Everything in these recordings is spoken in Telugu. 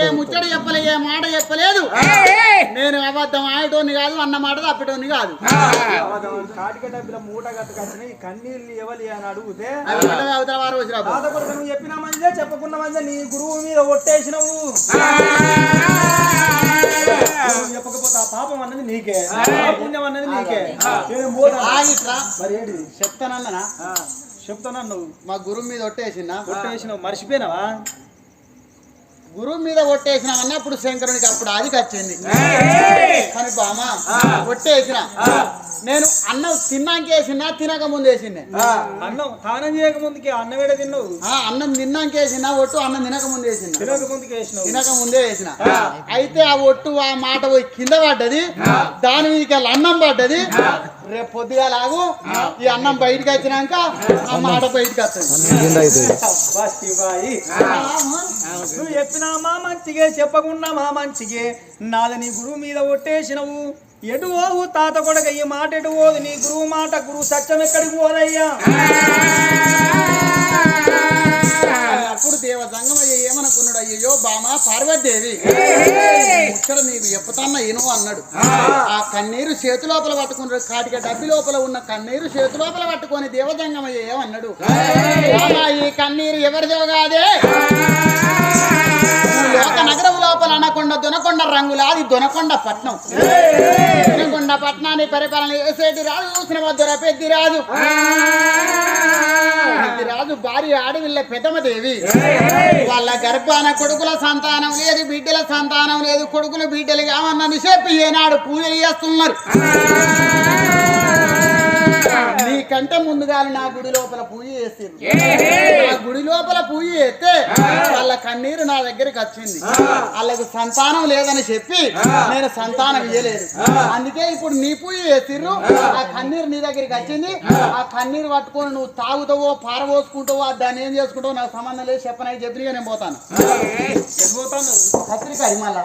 ఏ ముచ్చట చెప్పలే ఏ మాట చెప్పలేదు. నేను అబద్ధం ఆడటోని కాదు, అన్న మాట తప్పటోని కాదు. కాటిక డబ్బుల మూట కట్టుకొచ్చిన ఈ కన్నీళ్ళు ఎవలి అని అడిగితే అవతల వారు వచ్చిన నువ్వు చెప్పిన మంచిదే చెప్పకున్న మంచిదే నీ గురువు మీద ఒట్టేసినవు. చెప్పకపోతే ఆ పాపం అన్నది నీకే, పుణ్యం అన్నది నీకే. మరి ఏంటి చెప్తానన్నా? చెప్తానన్నావు. మా గురువు మీద ఒట్టేసినావు మర్చిపోయినావా? గురువు మీద ఒట్టేసినామన్నా అప్పుడు శంకరునికి అప్పుడు ఆదికి వచ్చింది. కానీ బామా ఒట్టేసిన నేను అన్నం తిన్నాకేసినా తినక ముందు వేసిండే. అన్నం తానం చేయక ముందుకి అన్నం వేడ తిన్నావు. అన్నం తిన్నాకేసినా ఒట్టు అన్నం తినక ముందు వేసిన, తినక ముందుకు వేసినావు, తినక ముందే వేసిన. అయితే ఆ ఒట్టు ఆ మాట పోయి కింద పడ్డది, దాని మీదకి వెళ్ళి అన్నం పడ్డది. రేపు పొద్దుగా లాగు ఈ అన్నం బయటకు వచ్చినాక ఆ మాట బయటకు వస్తుంది. నువ్వు చెప్పినా మా మంచిగే చెప్పకుండా మా మంచిగే నాది నీ గురువు మీద ఒట్టేసినవు. ఎటు పోవు తాత కొడక ఈ మాట ఎటు పోదు, నీ గురువు మాట గురువు సత్యం ఎక్కడికి పోదయ్యా. అప్పుడు దేవజంగమయ్య ఏమనుకున్నాడు? అయ్యో బామా పార్వతీదేవి ముచ్చట నీకు చెప్పుతాన్న ఏనో అన్నాడు. ఆ కన్నీరు చేతి లోపల పట్టుకున్నాడు, కాటిక డబ్బి లోపల ఉన్న కన్నీరు చేతి లోపల పట్టుకొని దేవజంగమయ్య ఏమన్నాడు? ఈ కన్నీరు ఎవరిదో కాదే, లోక నగరం లోపల అనకొండ దొనకొండ రంగులాది దొనకొండ పట్నం. దొనకొండ పట్నాన్ని పరిపాలన చేసేటి రాజు చూసిన వద్దర పెద్దిరాజు. పెద్దిరాజు భార్య ఆడవిల్ల పెద్దమదేవి. వాళ్ళ గర్భాన కొడుకుల సంతానం లేదు, బిడ్డల సంతానం లేదు. కొడుకులు బిడ్డలు కావన్నని చెప్పి ఏనాడు పూజలు చేస్తున్నారు. నీకంటే ముందుగా నా గుడి లోపల పూజ చేసింది. నా గుడి లోపల పూజ చేస్తే వాళ్ళ కన్నీరు నా దగ్గరికి వచ్చింది. వాళ్ళకు సంతానం లేదని చెప్పి నేను సంతానం ఇయ్యలేదు. అందుకే ఇప్పుడు నీ పూజ చేసిర్రు, ఆ కన్నీరు నీ దగ్గరికి వచ్చింది. ఆ కన్నీరు పట్టుకొని నువ్వు తాగుతావో పారబోసుకుంటావో దాన్ని ఏం చేసుకుంటావో నాకు సంబంధం లేదు. చెప్పనని చెప్పి నేను పోతాను. కత్తిరికాయ మళ్ళా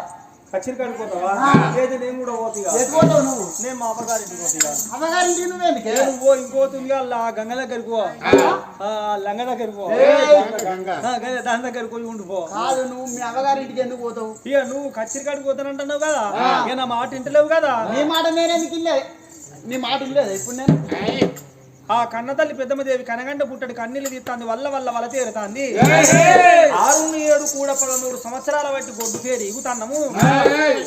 నేను కూడా పోతావు నువ్వు. నేను మా అమ్మగారింటికి పోతా. అమ్మగారింటికి నువ్వేందుకే? నువ్వు ఇంకోతుంది గంగ దగ్గరికి పో, లంగ దగ్గరికి పో, దాని దగ్గరికి పోయి ఉండిపో. కాదు నువ్వు మీ అమ్మగారింటికి ఎందుకు పోతావు? ఇక నువ్వు కచ్చిరికాడికి పోతానంటున్నావు కదా, ఇక నా మాట ఇంటలేవు కదా. నీ మాట నేనెందుకు ఇల్లే? నీ మాట ఇల్లేదు ఇప్పుడు నేను. ఆ కన్న తల్లి పెద్దమ్మదేవి కనగంట పుట్టడి కన్నీళ్ళు తీస్తాంది, వల్ల తీరుతాంది. 6-7 కూడా 13 సంవత్సరాల బట్టి గొడ్డు పేరు ఇగుతాన్నము.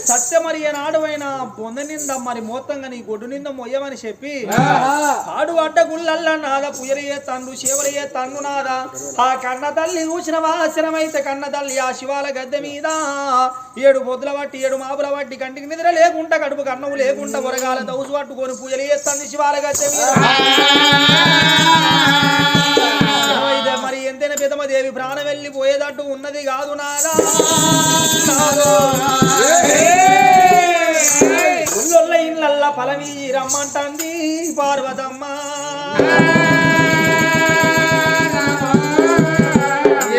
సత్యమరి నాడువైన బొంద నింద మరి మొత్తంగా నీ గొడ్డు నింద మొయ్యమని చెప్పి ఆడు అడ్డ గుళ్ళల్లా నాద పుయరయ్యే తండ్రు శివరయ్యే తండ్రు నాద. ఆ కన్న తల్లి చూసిన వాసనమైతే కన్న తల్లి ఆ శివాల గద్దె మీద 7 పొద్దుల బట్టి 7 మాపుల బట్టి కంటికి నిద్ర లేకుండా కడుపు కన్నము లేకుండా పొరగాల దౌసు పట్టుకొని పూజలు చేస్తుంది శివాల గద్దె మీద. మరి ఎంతైనా పెదమదేవి ప్రాణం వెళ్ళిపోయేటట్టు ఉన్నది కాదు నాదా. ఉల్లొల్ల ఇళ్ళల్లా పలవి రమ్మంటుంది పార్వతమ్మ.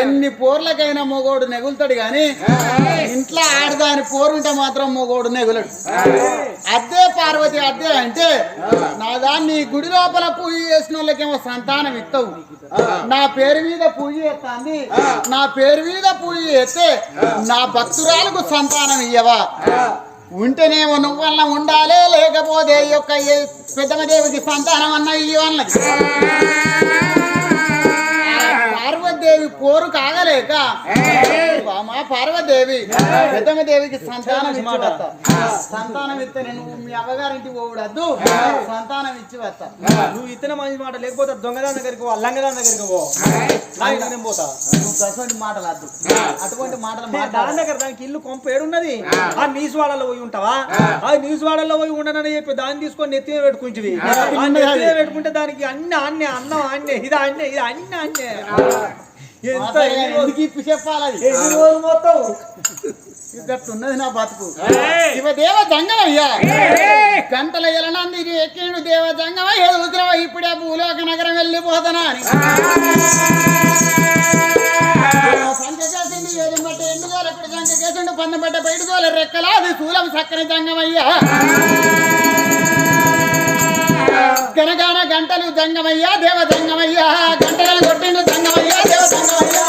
ఎన్ని పోర్లకైనా మొగోడు నెగులుతాడు గాని ఇంట్లో ఆడదాని పోరుంటే మాత్రం మొగోడు నెగులడు. అద్దే పార్వతి అద్దే అంటే నా దాన్ని గుడి లోపల పూజ చేసిన వాళ్ళకేమో సంతానం ఇస్తావు, నా పేరు మీద పూజ చేస్తాంది. నా పేరు మీద పూజ చేస్తే నా భక్తురాలకు సంతానం ఇయ్యవా? ఉంటేనేమో నువ్వల్ల ఉండాలే, లేకపోతే ఈ యొక్క పెద్దమదేవికి సంతానం అన్న ఇవ్వన్నది. పార్వతీదేవి పోరు కాగలేక మా పార్వతీదేవి పెద్దమ్మదేవికి సంతానం ఇచ్చి వస్తా. సంతానం ఇస్తే నువ్వు మీ అవ్వగారింటికి పోవడద్దు, సంతానం ఇచ్చి వస్తా. నువ్వు ఇతన మంచి మాట లేకపోతే దొంగదాని దగ్గరికి పో, లంగదాని దగ్గరికి పో, నేను పోతా. నువ్వు అటువంటి మాటలు వద్దు, అటువంటి మాటలు దాని దగ్గర దానికి ఇల్లు కొంప ఏడున్నది. ఆ న్యూస్ వాడల్లో పోయి ఉంటావా? ఆ న్యూస్ వాడల్లో పోయి ఉండనని చెప్పి దాన్ని తీసుకొని నెత్తిమే పెట్టుకుంటుంది. నెత్తిమే పెట్టుకుంటే దానికి అన్ని అన్నే అన్నం అన్నే ఇది అన్నే ఇది అన్ని అన్నే చెప్పాలి. మొత్తం ఉన్నది నా బతుకు. శివదేవ జంగమయ్యా గంటల ఎలనంది ఎక్కిండు దేవ జంగమయ్య ఎదుగుతున్నావా? ఇప్పుడే భూలోక నగరం వెళ్ళిపోతానా అని సంఖ్య చేసిండు. ఏది బట్ట ఎండుగోలు ఎక్కడ సంఖ్య చేసిండు, పందెం బట్ట బయటగోలు రెక్కలాది శూలం సక్కని జంగమయ్యా. గనగాన గంటలు జంగమయ్యా దేవ జంగమయ్యా, గంటలను కొట్టిండు జంగమయ్యా దేవ జంగమయ్యా.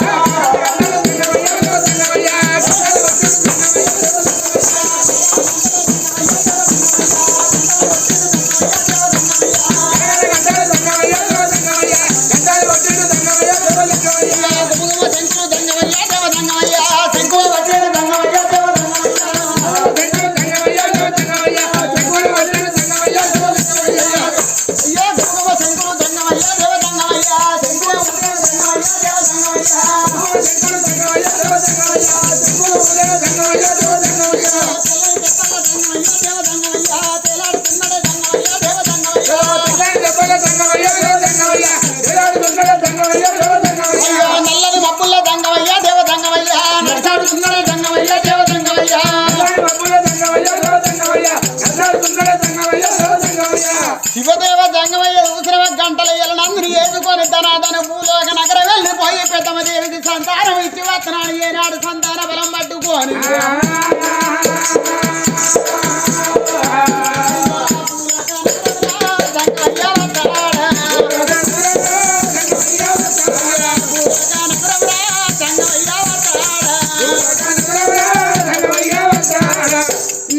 నల్లని మబ్బుల్లో దంగమయ్యా దేవ దంగమయ్యా నడిచాడుతున్నాడు దంగమయ్యా దేవ దంగమయ్యా శివదేవ దంగమయ్య చూసిన గంటలు ఎల్లనందుని ఏదుకొని ధనాదన భూలోక నగరం వెళ్ళిపోయి పెద్దమ దేవికి సంతానం ఇచ్చి వస్తున్నాడు ఏనాడు సంతాన బలం పట్టుకొని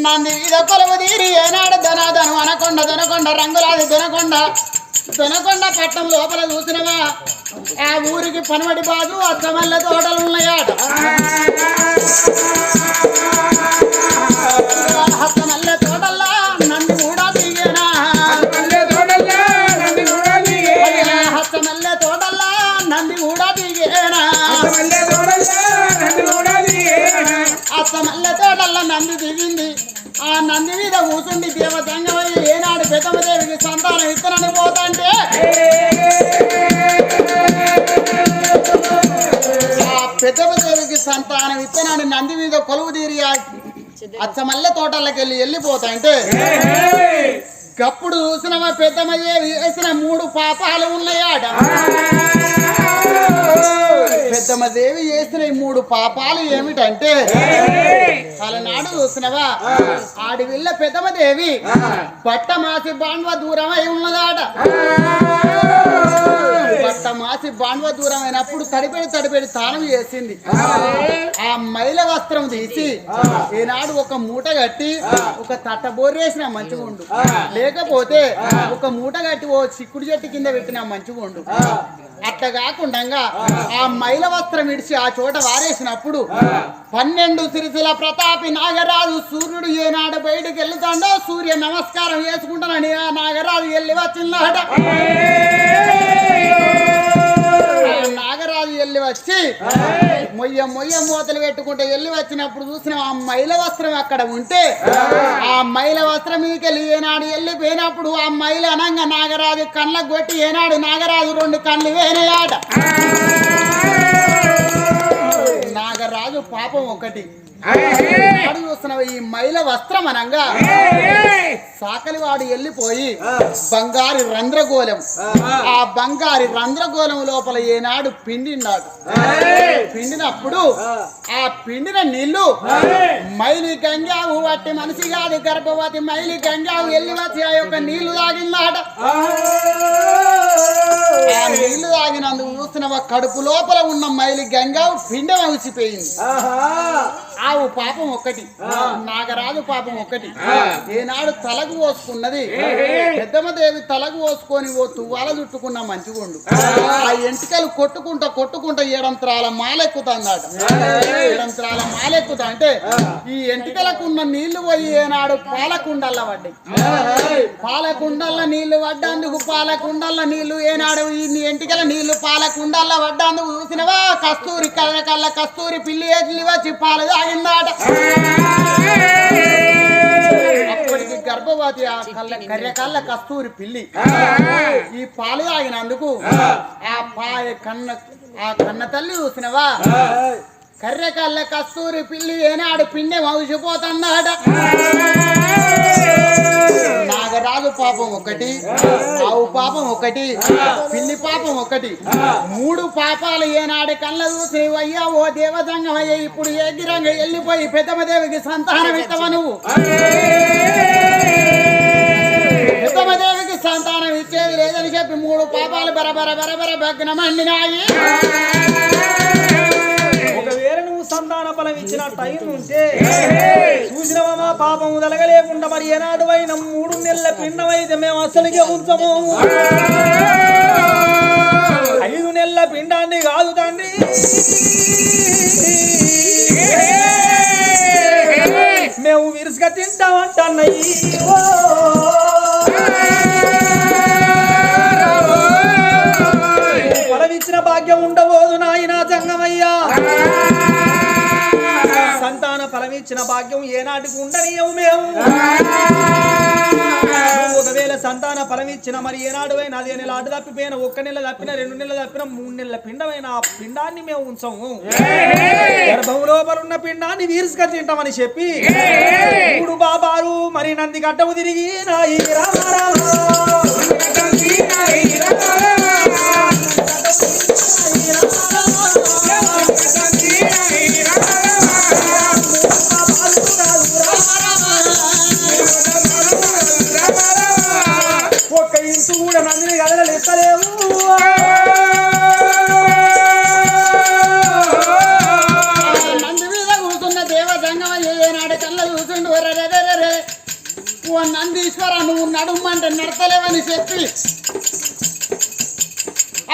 నంది మీద కొలువు తీరి ఏనాడు ధనాదనం అనకొండ దొనకొండ రంగులాది దొనకొండ పట్టం లోపల చూసినవా ఆ ఊరికి పనమడి బాజు అచ్చమల్ల తోటలు ఉన్నాయాట అచ్చమల్ల తోటల్లా నంది కూడా దిగేనా అచ్చమల్ల తోటల్లా నంది కూడా దిగేనా అచ్చమల్ల తోటల్లా నంది దిగింది ఆ నంది మీద కూర్చుండి దేవ దంగమయ్య ఏనాడు పెద్దమదేవికి సంతానం ఇత్తనని పోతాంటే ఆ పెద్దమదేవికి సంతానం ఇత్తనని నంది మీద కొలువు తీరి అచ్చమల్ల తోటల్లోకి వెళ్ళిపోతాంటే గప్పుడు చూసిన మా పెద్దమదేవి వేసిన 3 పాపాలు ఉన్నాయాట పెద్దమ్మదేవి చేసిన 3 పాపాలు ఏమిటంటే అలనాడు చూసినవా ఆడి వెళ్ళ పెద్దమ్మదేవి బట్ట మాసి బాండ్వ దూరం అయి ఉన్నదాట బట్ట మాసి బాండ్వ దూరం అయినప్పుడు తడిపెడి తానం చేసింది ఆ మైల వస్త్రం తీసి ఈనాడు ఒక మూట కట్టి ఒక తట్ట బోరేసిన మంచిగా ఉండు లేకపోతే ఒక మూట కట్టి ఓ చిక్కుడు చెట్టు కింద పెట్టిన మంచిగా ఉండు అట్లా కాకుండా ఆ మైల వస్త్రం ఇడిచి ఆ చోట వారేసినప్పుడు 12 సిరిసిల ప్రతాపి నాగరాజు సూర్యుడు ఏనాడు బయటికి వెళ్తాడో సూర్య నమస్కారం చేసుకుంటానని ఆ నాగరాజు వెళ్ళి వచ్చిందట నాగరాజు వెళ్ళి వచ్చి మొయ్య మూతలు పెట్టుకుంటే వెళ్ళి వచ్చినప్పుడు చూసిన ఆ మైల వస్త్రం అక్కడ ఉంటే ఆ మైల వస్త్రం మీదకి వెళ్ళి ఏనాడు వెళ్ళిపోయినప్పుడు ఆ మైల అనంగా నాగరాజు కళ్ళకు కొట్టి ఏనాడు నాగరాజు 2 కళ్ళు వేనేయాట నాగరాజు పాపం ఒకటి చూస్తున్నావు ఈ మైల వస్త్రం అనంగా సాకలివాడు వెళ్ళిపోయి బంగారి రంధ్రగోళం ఆ బంగారి రంధ్రగోళం లోపల ఏనాడు పిండినాడు పిండినప్పుడు ఆ పిండిన నీళ్లు మైలి గంగావు వట్టి మనిషి కాదు గర్భవతి మైలి గంగావు వెళ్ళి వచ్చి ఆ యొక్క నీళ్లు తాగిందాట ఆ నీళ్లు తాగినందుకు చూస్తున్నావా కడుపు లోపల ఉన్న మైలి గంగావు పిండం అవిసిపోయింది ఆవు పాపం ఒకటి నాగరాజు పాపం ఒకటి ఏనాడు తలకు పోసుకున్నది పెద్దమ్మదేవి తలకు పోసుకొని ఓ తువ్వాల చుట్టుకున్న మంచిగుండు ఆ ఎంటికలు కొట్టుకుంటా 7 మాలెక్కుతాందాట 7 మాలెక్కుతా అంటే ఈ ఎంటికలకు ఉన్న నీళ్లు పోయి ఏనాడు పాలకుండల్ల పడ్డాయి పాలకుండల్ల నీళ్లు పడ్డందుకు పాలకుండల్ల నీళ్లు ఏనాడు ఈ ఎంటికల నీళ్లు పాలకుండల్ల పడ్డందుకు చూసినవా కస్తూరి కళ్ళ కస్తూరి పిల్లి ఎల్లి వచ్చి పాలు తాగిందాట అప్పటికి గర్భవతి ఆ కర్రెకల్ల కస్తూరి పిల్లి ఈ పాలు తాగినందుకు ఆ కన్న తల్లి చూసినవా కర్రెకల్ల కస్తూరి పిల్లి ఏనాడు పిండి మౌసిపోతుందాట నాగరాజు పాపం ఒకటి ఆవు పాపం ఒకటి పిల్లి పాపం ఒకటి 3 పాపాలు ఏనాడు కళ్ళ చూసి అయ్యా ఓ దేవదంగమయ్య ఇప్పుడు ఏగిరంగా వెళ్ళిపోయి పెద్దమ్మదేవికి సంతానం ఇస్తావా నువ్వు పెద్దమ్మదేవికి సంతానం ఇచ్చేది లేదని చెప్పి 3 పాపాలు బరబర భగ్నమండినాయి ఒకవేళ నువ్వు సంతాన ఫలం ఇచ్చిన టైం ఉంటే చూసినవా మా పాపము తలగలేకుండా మరి ఏనాడు అయిన 3 నెలల పిండమైతే మేము అసలుకే ఉంచము 5 నెలల పిండాన్ని కాదు తండ్రి మేము విరుసుగా తింటామంటన్నయ్యి ఫలమిచ్చిన భాగ్యం ఉండబోదు నాయనా జంగమయ్యా సంతాన సంతాన ఫలమిచ్చిన భాగ్యం ఏనాటికి ఉండనీయము మేము ఒకవేళ సంతాన ఫలమిచ్చిన మరి ఏనాడు అయినా అదే నెల అటు తప్పిపోయిన 1 నెల తప్పిన 2 నెలలు తప్పిన 3 నెలల పిండమైన ఆ పిండాన్ని మేము ఉంచము గర్భం లోపల ఉన్న పిండాన్ని వీరుసుగా తింటామని చెప్పి మూడు బాబాలు మరి నంది గడ్డము తిరిగి నాయి ఒక్క ఇంటి కూడా నందిని కదలలు ఎత్తలేవు నంది మీద కూర్చున్న దేవజంగమ ఏనాడు కళ్ళ చూసిండు రే ఓ నందీశ్వర నువ్వు నడుమంటే నడతలేవని చెప్పి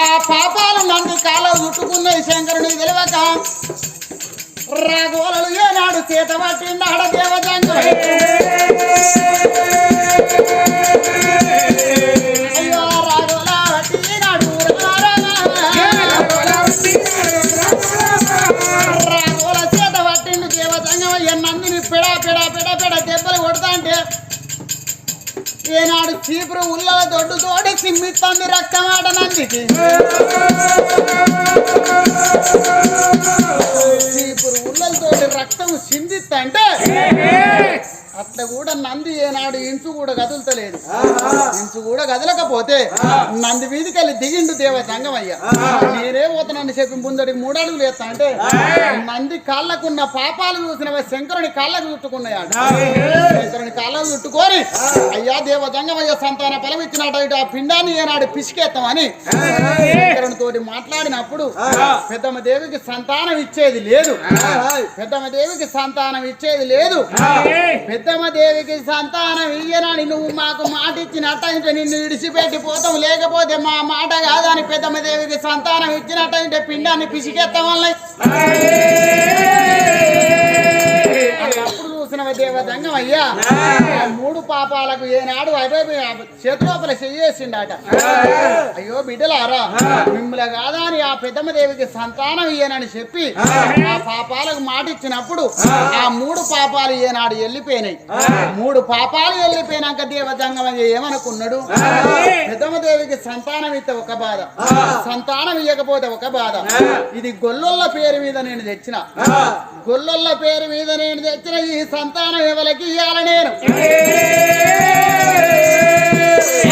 ఆ పాపాలు నంది కాలం చుట్టుకున్నాయి శంకరునికి తెలియక రాగోలలు ఏనాడు చేత పట్టిండాడ దేవజంగం అయ్యో రాగోల పట్టినాడు రాగోల చేత పట్టిండు దేవజంగం నందిని పెడా పెడా పెడా పెడా దెబ్బలు కొడతా అంటే ఏనాడు చీపురు ఉల్లల దొడ్డు తోడి సిమ్మిస్తుంది రక్తమాట నందికి చీపురు ఉల్లలతోటి రక్తం సిందిస్తంటే అట్లా కూడా నంది ఏనాడు ఇంచు కూడా కదులుతలేదు ఇంచు కూడా కదలకపోతే నంది వీధికి వెళ్ళి దిగిండు దేవజంగమయ్య నేనే పోతానని చెప్పి ముందడికి 3 అడుగులు వేస్తా అంటే నంది కాళ్ళకున్న పాపాలు చూసిన శంకరుని కాళ్ళకు చుట్టుకున్నాయాడు శంకరుని కాళ్ళకు చుట్టుకొని అయ్యా దేవజంగమయ్య సంతాన ఫలం ఇచ్చినట్టు ఆ పిండాన్ని ఏనాడు పిసికేస్తామని శంకరుని తోటి మాట్లాడినప్పుడు పెద్దమ్మ దేవికి సంతానం ఇచ్చేది లేదు పెద్దమ్మ దేవికి సంతానం ఇచ్చేది లేదు పెద్దమ్మ దేవికి సంతానం ఇయ్యనని నువ్వు మాకు మాట ఇచ్చినట్టయితే నిన్ను విడిచిపెట్టి పోతాం లేకపోతే మా మాట కాదని పెద్దమ్మ దేవికి సంతానం ఇచ్చినట్టయితే పిండాన్ని పిసికెత్తాం వల్ల అప్పుడు చూసిన దేవజంగం అయ్యా 3 పాపాలకు ఏనాడు చేతులోపల చెయ్యేసిండట అయ్యో బిడ్డలారా మిమ్మల్ని కాదా అని ఆ పెద్దమ్మ దేవికి సంతానం ఇయ్యనని చెప్పి ఆ పాపాలకు మాట ఇచ్చినప్పుడు ఆ 3 పాపాలు ఏనాడు వెళ్ళిపోయినాయి 3 పాపాలు వెళ్ళిపోయినాక దేవజంగం ఏమనుకున్నాడు పెద్దమ్మ దేవికి సంతానం ఇస్తే ఒక బాధ సంతానం ఇవ్వకపోతే ఒక బాధ ఇది గొల్లొల్ల పేరు మీద నేను తెచ్చిన గొల్లొల్ల పేరు మీద నేను తెచ్చిన ఈ సంతానం ఎవరికి ఇవ్వాలి నేను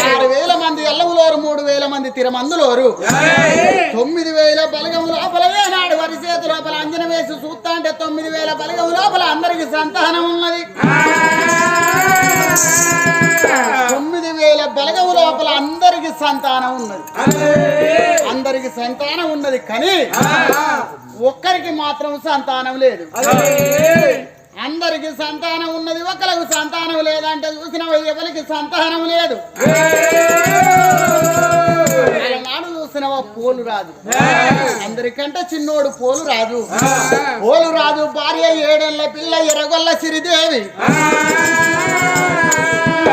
6,000 మంది ఎల్లములోరు 3,000 మంది తిరమందులోరు 9,000 బలగం లోపల ఏనాడు వరి చేతి లోపల అంజన వేసి చూస్తా అంటే 9,000 బలగం లోపల అందరికి సంతానం ఉన్నది 9,000 బలగం లోపల అందరికి సంతానం ఉన్నది అందరికి సంతానం ఉన్నది కానీ ఒక్కరికి మాత్రం సంతానం లేదు అందరికి సంతానం ఉన్నది ఒకరికి సంతానం లేదంటే చూసిన ఎవరికి సంతానం లేదు నాడు చూసిన పోలు రాదు అందరికంటే చిన్నోడు పోలు రాదు భార్య 7 ఏళ్ల పిల్ల ఎర్రగొల్ల సిరిదేవి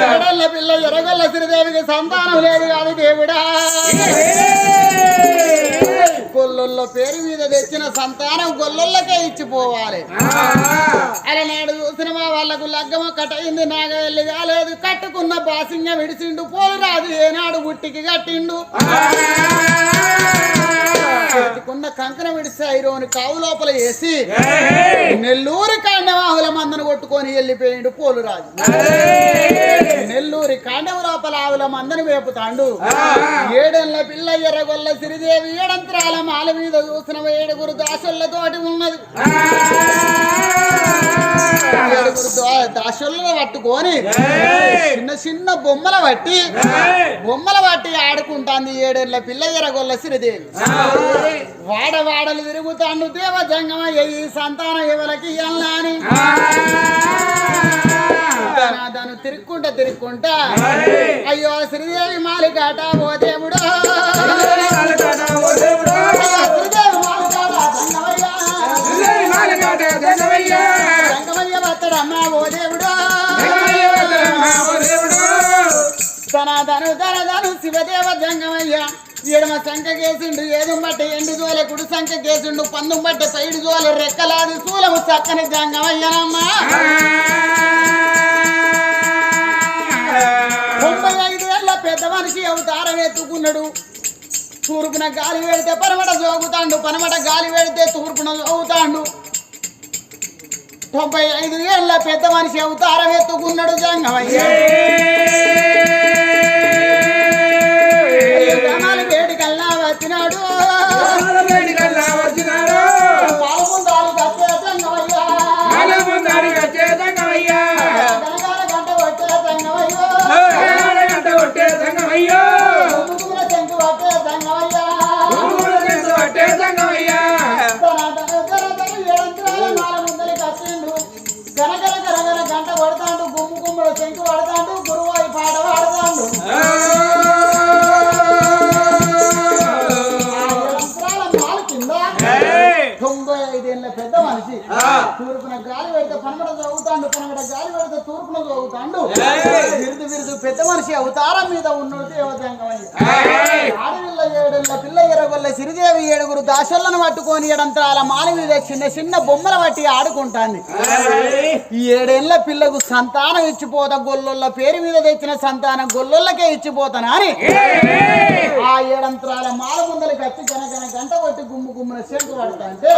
7 ఏళ్ల పిల్ల ఎర్రగొల్ల సిరిదేవికి సంతానం లేదు కాదు దేవుడా గొల్లొల్ల పేరు మీద తెచ్చిన సంతానం గొల్లొల్లకే ఇచ్చిపోవాలి అలా నాడు చూసిన వాళ్ళకు లగ్గం ఒక్కటైంది నాగవెల్లి కాలేదు కట్టుకున్న బాసింగ విడిచిండు పోలు రాదు ఏనాడు బుట్టికి కట్టిండు కట్టుకున్న కంకణ విడిచి ఐరోని కావు లోపల వేసి నెల్లూరి కాండవాహుల మందను కొట్టుకొని వెళ్ళిపోయిండు పోలు రాజు నెల్లూరి కాండవ లోపల ఆవుల మందని వేపుతాండు 7 ఏళ్ల పిల్ల ఎర్రగొల్ల సిరిదేవి 7 అంతరాల మాల మీద చూసిన 7 దాసులతోటి ఉన్నది 7 దాసులను పట్టుకొని చిన్న బొమ్మల పట్టి ఆడుకుంటాంది 7 ఏళ్ల పిల్ల ఎర్రగొల్ల సిరిదేవి వాడవాడలు తిరుగుతాండు దేవజంగమయ్య ఈ సంతానం ఎవరికి ఇయ్యాలని దాన్ని తిరుక్కుంటా అయ్యో శ్రీదేవి మాలికాట ఓ దేవుడు జంగమయ్య వత్తడమ్మా ఓ దేవుడు ధనధను శివదేవ జంగమయ్య ఎడమ సంఖ్య కేసిండు ఏదు బట్టే ఎండు జోల కుడి సంఖ్య కేసిండు పందు బట్టే పైడు జోల రెక్కలాది శూలము చక్కని జంగమయ్యనమ్మా 95 ఏళ్ళ పెద్ద మనిషి అవతారం ఎత్తుకున్నాడు తూర్పున గాలి వెడితే పనమట జోగుతాండు పనమట గాలి వెడితే తూర్పున జోగుతాండు 95 ఏళ్ళ పెద్ద మనిషి అవతారం ఎత్తుకున్నాడు జంగమయ్య వేడికల్లా వచ్చినాడు పాలముందాలు కట్టే జంగమయ్య గంట కొట్టే జంగమయ్య శంకు పట్టే జంగమయ్య మాల ముందరి కట్టిండు గనగన గనగన గంట పడతాండు గుమ్ము గుమ్ముడు శంకు పడతాండు గురువాయి పాట పాడతాండు 95 ఏళ్ళ పెద్ద మనిషి తూర్పున గాలి పెడితే పనమట జోగుతాండు పనమట గాలి పెడితే తూర్పున జోగుతాండు విరుదు విరుదు పెద్ద మనిషి అవతారం మీద ఉన్నాడు దేవతంగమయ్య ఆడవిల్ల 7 ఏళ్ళ పిల్ల ఎరగొల్ల సిరిదేవి 7 దాసోళ్ళను పట్టుకొని ఎడంతరాల మాల మీద చిన్న చిన్న బొమ్మల పట్టి ఆడుకుంటాంది ఈ 7 ఏళ్ళ పిల్లకు సంతానం ఇచ్చిపోతా గొల్లొల్ల పేరు మీద తెచ్చిన సంతానం గొల్లొల్లకే ఇచ్చిపోతానా అని ఆ 7 అంతరాల మాల ముందలకి వచ్చి గనగన గంట కొట్టి గుమ్ము గుమ్మున శంకు పడతా అంటే